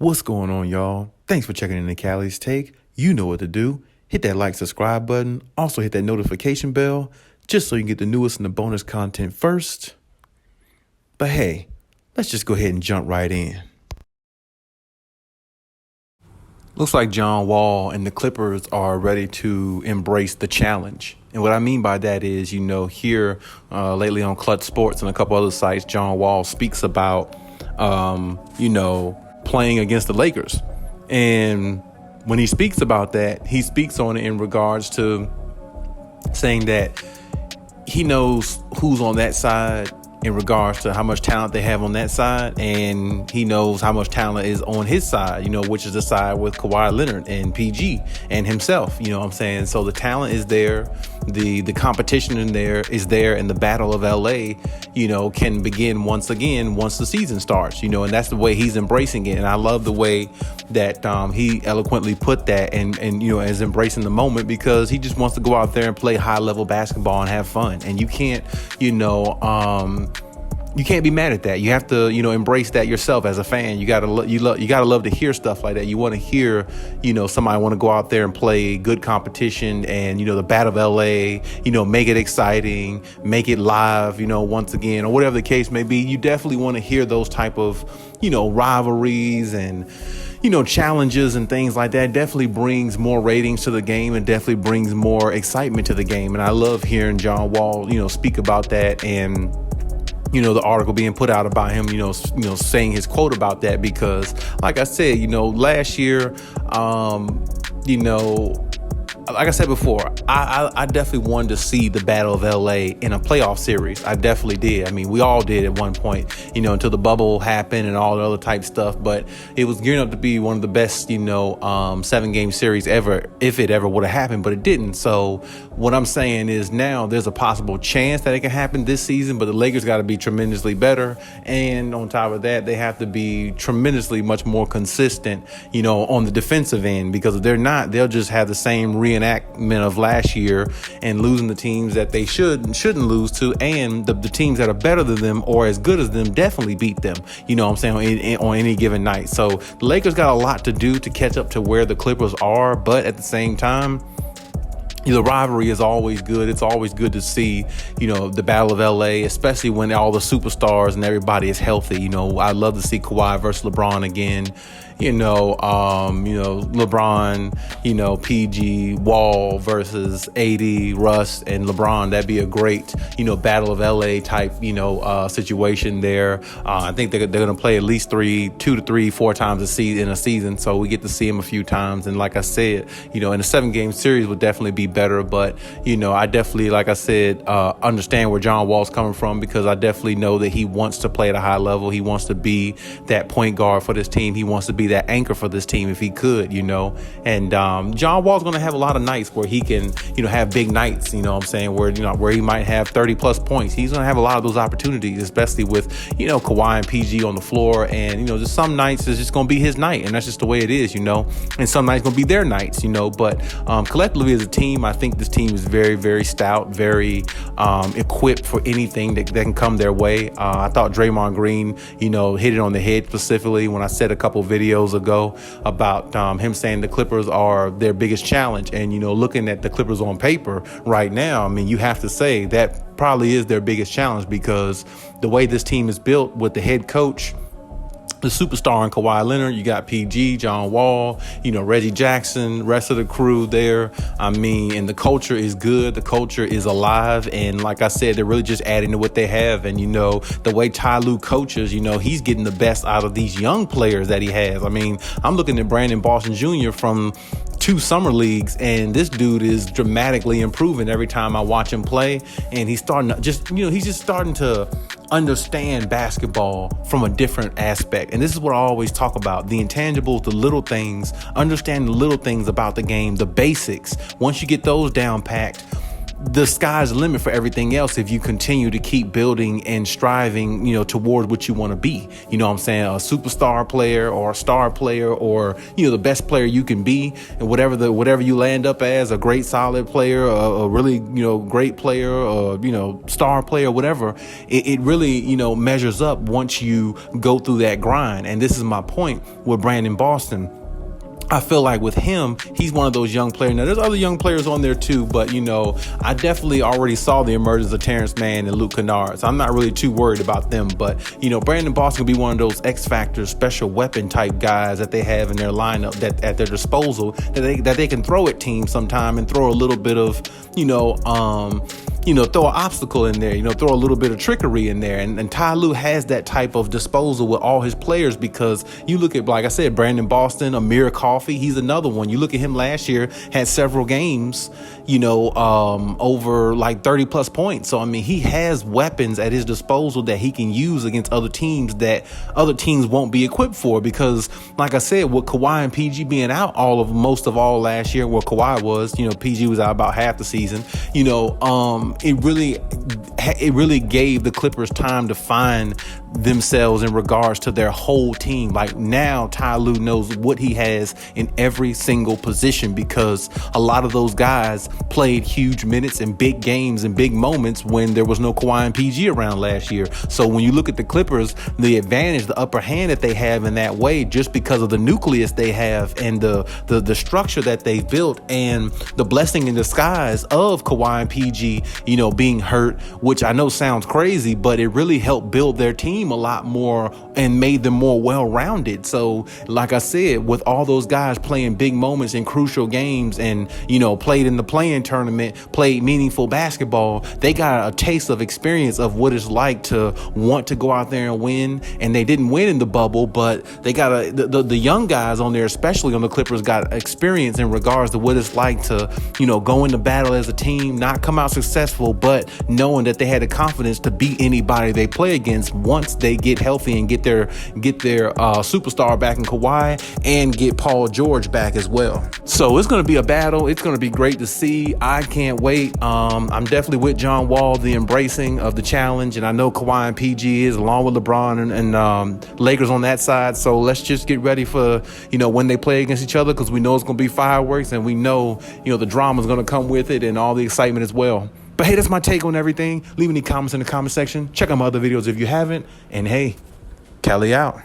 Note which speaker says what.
Speaker 1: What's going on, y'all? Thanks for checking in the Khaliis Take. You know what to do. Hit that like, subscribe button. Also hit that notification bell just so you can get the newest and the bonus content first. But hey, let's just go ahead and jump right in. Looks like John Wall and the Clippers are ready to embrace the challenge. And what I mean by that is, here lately on Clutch Sports and a couple other sites, John Wall speaks about, playing against the Lakers. And when he speaks about that, he speaks on it in regards to saying that he knows who's on that side in regards to how much talent they have on that side, and he knows how much talent is on his side, which is the side with Kawhi Leonard and PG and himself, So the talent is there, the competition is there, and the battle of LA, can begin once again once the season starts, and that's the way he's embracing it. And I love the way that he eloquently put that and is embracing the moment, because he just wants to go out there and play high level basketball and have fun. And you can't, you can't be mad at that. You have to, embrace that yourself as a fan. You gotta love to hear stuff like that. You want to hear, somebody want to go out there and play good competition, and the battle of LA, make it exciting, make it live, once again, or whatever the case may be. You definitely want to hear those type of, rivalries and challenges and things like that. Definitely brings more ratings to the game and definitely brings more excitement to the game. And I love hearing John Wall, speak about that, and the article being put out about him, saying his quote about that, because like I said, last year, like I said before, I definitely wanted to see the Battle of LA in a playoff series. I definitely did. I mean, we all did at one point, until the bubble happened and all the other type stuff. But it was gearing up to be one of the best, 7-game series ever, if it ever would have happened, but it didn't. So what I'm saying is now there's a possible chance that it can happen this season, but the Lakers got to be tremendously better. And on top of that, they have to be tremendously much more consistent, on the defensive end, because if they're not, they'll just have the same reenactment of last year and losing the teams that they shouldn't lose to, and the teams that are better than them or as good as them definitely beat them, on any given night. So the Lakers got a lot to do to catch up to where the Clippers are, but at the same time, the rivalry is always good. It's always good to see, the Battle of LA, especially when all the superstars and everybody is healthy. I love to see Kawhi versus LeBron again. LeBron, PG, Wall versus AD, Russ, and LeBron. That'd be a great, Battle of LA type, situation there. I think they're going to play at least 2 to 3, 4 times in a season. So we get to see them a few times. And like I said, in a 7-game series would definitely be better. But, I definitely, like I said, understand where John Wall's coming from, because I definitely know that he wants to play at a high level. He wants to be that point guard for this team. He wants to be that anchor for this team if he could, and John Wall's going to have a lot of nights where he can, have big nights, where he might have 30 plus points. He's going to have a lot of those opportunities, especially with, Kawhi and PG on the floor, and, just some nights is just going to be his night, and that's just the way it is, and some nights going to be their nights, but collectively as a team, I think this team is very, very stout, very equipped for anything that can come their way. I thought Draymond Green, hit it on the head specifically when I said a couple videos ago about him saying the Clippers are their biggest challenge. And, looking at the Clippers on paper right now, I mean, you have to say that probably is their biggest challenge, because the way this team is built with the head coach, the superstar in Kawhi Leonard, you got PG, John Wall, Reggie Jackson, rest of the crew there. I mean, and the culture is good. The culture is alive. And like I said, they're really just adding to what they have. And, the way Ty Lue coaches, he's getting the best out of these young players that he has. I mean, I'm looking at Brandon Boston Jr. from 2 summer leagues, and this dude is dramatically improving every time I watch him play. And he's starting to he's just starting to understand basketball from a different aspect. And this is what I always talk about: the intangibles, the little things, understand the little things about the game, the basics. Once you get those down packed, the sky's the limit for everything else if you continue to keep building and striving, towards what you want to be. You know what I'm saying? A superstar player or a star player, or, the best player you can be, and whatever you land up as, a great solid player, a really, great player, or, star player, whatever, it really, measures up once you go through that grind. And this is my point with Brandon Boston. I feel like with him, he's one of those young players. Now, there's other young players on there too, but, I definitely already saw the emergence of Terrence Mann and Luke Kennard. So I'm not really too worried about them. But, Brandon Boston will be one of those X Factor special weapon type guys that they have in their lineup that at their disposal that they can throw at teams sometime and throw a little bit of, throw an obstacle in there, throw a little bit of trickery in there. And Ty Lue has that type of disposal with all his players, because you look at, like I said, Brandon Boston, Amir Coffey, he's another one. You look at him last year, had several games, over like 30 plus points. So, he has weapons at his disposal that he can use against other teams that other teams won't be equipped for. Because, like I said, with Kawhi and PG being out most of all last year, where Kawhi was, PG was out about half the season, it really gave the Clippers time to find themselves in regards to their whole team. Like, now Ty Lue knows what he has in every single position, because a lot of those guys played huge minutes in big games and big moments when there was no Kawhi and PG around last year. So when you look at the Clippers, the advantage, the upper hand that they have in that way, just because of the nucleus they have and the structure that they've built, and the blessing in disguise of Kawhi and PG, being hurt, which I know sounds crazy, but it really helped build their team a lot more and made them more well-rounded. So, like I said, with all those guys playing big moments in crucial games and, played in the play-in tournament, played meaningful basketball, they got a taste of experience of what it's like to want to go out there and win. And they didn't win in the bubble, but they got the young guys on there, especially on the Clippers, got experience in regards to what it's like to, go into battle as a team, not come out successful, but knowing that they had the confidence to beat anybody they play against once they get healthy and get their superstar back in Kawhi and get Paul George back as well. So it's going to be a battle. It's going to be great to see. I can't wait. I'm definitely with John Wall, the embracing of the challenge, and I know Kawhi and PG is, along with LeBron and Lakers on that side. So let's just get ready for, when they play against each other, because we know it's going to be fireworks, and we know, the drama is going to come with it and all the excitement as well. But hey, that's my take on everything. Leave any comments in the comment section. Check out my other videos if you haven't. And hey, Khaliis out.